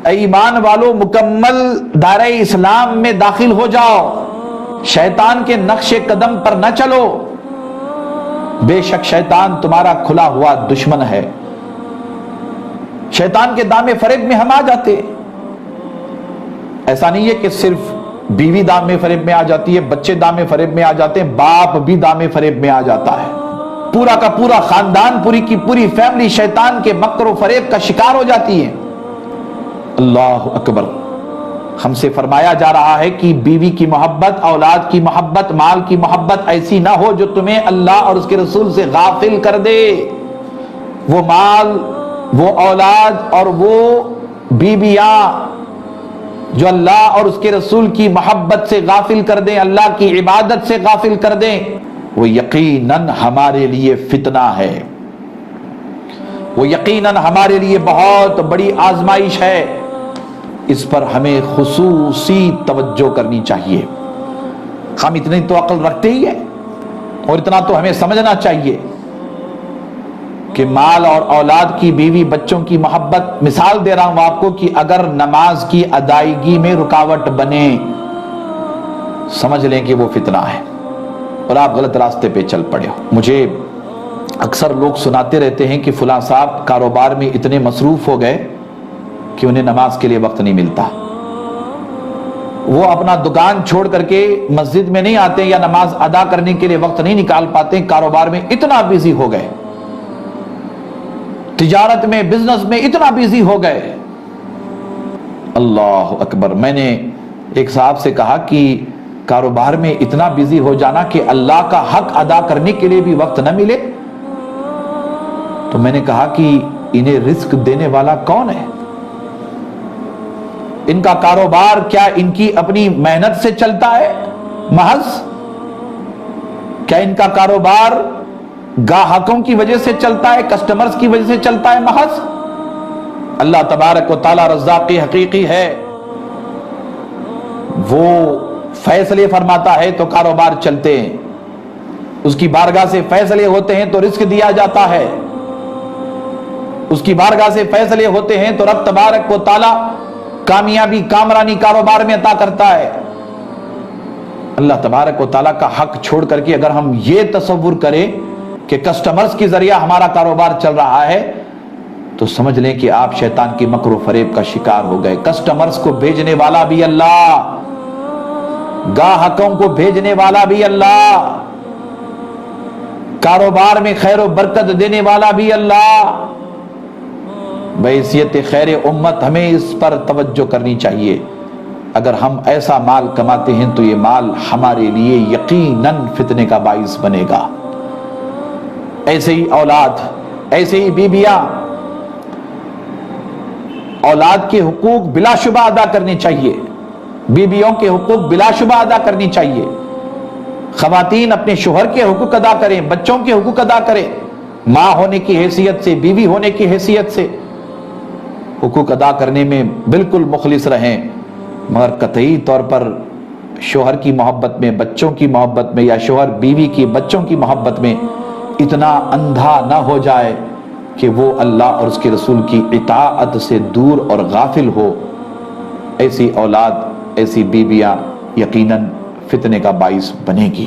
اے ایمان والو مکمل دائرہ اسلام میں داخل ہو جاؤ، شیطان کے نقش قدم پر نہ چلو، بے شک شیطان تمہارا کھلا ہوا دشمن ہے۔ شیطان کے دامے فریب میں ہم آ جاتے، ایسا نہیں ہے کہ صرف بیوی دامے فریب میں آ جاتی ہے، بچے دامے فریب میں آ جاتے ہیں، باپ بھی دامے فریب میں آ جاتا ہے، پورا کا پورا خاندان، پوری کی پوری فیملی شیطان کے مکر و فریب کا شکار ہو جاتی ہے۔ اللہ اکبر۔ ہم سے فرمایا جا رہا ہے کہ بیوی کی محبت، اولاد کی محبت، مال کی محبت ایسی نہ ہو جو تمہیں اللہ اور اس کے رسول سے غافل کر دے۔ وہ مال، وہ اولاد اور وہ بیویاں جو اللہ اور اس کے رسول کی محبت سے غافل کر دیں، اللہ کی عبادت سے غافل کر دیں، وہ یقیناً ہمارے لیے فتنہ ہے، وہ یقیناً ہمارے لیے بہت بڑی آزمائش ہے۔ اس پر ہمیں خصوصی توجہ کرنی چاہیے۔ ہم اتنی تو عقل رکھتے ہی ہیں اور اتنا تو ہمیں سمجھنا چاہیے کہ مال اور اولاد کی، بیوی بچوں کی محبت، مثال دے رہا ہوں آپ کو کہ اگر نماز کی ادائیگی میں رکاوٹ بنے، سمجھ لیں کہ وہ فتنہ ہے اور آپ غلط راستے پہ چل پڑے ہو۔ مجھے اکثر لوگ سناتے رہتے ہیں کہ فلاں صاحب کاروبار میں اتنے مصروف ہو گئے کہ انہیں نماز کے لیے وقت نہیں ملتا، وہ اپنا دکان چھوڑ کر کے مسجد میں نہیں آتے یا نماز ادا کرنے کے لیے وقت نہیں نکال پاتے، کاروبار میں اتنا بیزی ہو گئے، تجارت میں، بزنس میں اتنا بیزی ہو گئے۔ اللہ اکبر۔ میں نے ایک صاحب سے کہا کہ کاروبار میں اتنا بیزی ہو جانا کہ اللہ کا حق ادا کرنے کے لیے بھی وقت نہ ملے، تو میں نے کہا کہ انہیں رزق دینے والا کون ہے؟ ان کا کاروبار کیا ان کی اپنی محنت سے چلتا ہے محض؟ کیا ان کا کاروبار گاہکوں کی وجہ سے چلتا ہے، کسٹمرز کی وجہ سے چلتا ہے محض؟ اللہ تبارک و تعالی رزاق حقیقی ہے، وہ فیصلے فرماتا ہے تو کاروبار چلتے ہیں، اس کی بارگاہ سے فیصلے ہوتے ہیں تو رزق دیا جاتا ہے، اس کی بارگاہ سے فیصلے ہوتے ہیں تو رب تبارک و تعالی کامیابی، کامرانی کاروبار میں عطا کرتا ہے۔ اللہ تبارک و تعالیٰ کا حق چھوڑ کر کے اگر ہم یہ تصور کریں کہ کسٹمرز کی ذریعہ ہمارا کاروبار چل رہا ہے تو سمجھ لیں کہ آپ شیطان کی مکر و فریب کا شکار ہو گئے۔ کسٹمرز کو بھیجنے والا بھی اللہ، گاہکوں کو بھیجنے والا بھی اللہ، کاروبار میں خیر و برکت دینے والا بھی اللہ۔ بحیثیت خیر امت ہمیں اس پر توجہ کرنی چاہیے۔ اگر ہم ایسا مال کماتے ہیں تو یہ مال ہمارے لیے یقیناً فتنے کا باعث بنے گا۔ ایسے ہی اولاد، ایسے ہی بیویاں، اولاد کے حقوق بلا شبہ ادا کرنے چاہیے، بیویوں کے حقوق بلا شبہ ادا کرنی چاہیے۔ خواتین اپنے شوہر کے حقوق ادا کریں، بچوں کے حقوق ادا کریں، ماں ہونے کی حیثیت سے، بیوی ہونے کی حیثیت سے حقوق ادا کرنے میں بالکل مخلص رہیں، مگر قطعی طور پر شوہر کی محبت میں، بچوں کی محبت میں، یا شوہر بیوی کی بچوں کی محبت میں اتنا اندھا نہ ہو جائے کہ وہ اللہ اور اس کے رسول کی اطاعت سے دور اور غافل ہو۔ ایسی اولاد، ایسی بیویاں یقیناً فتنے کا باعث بنے گی۔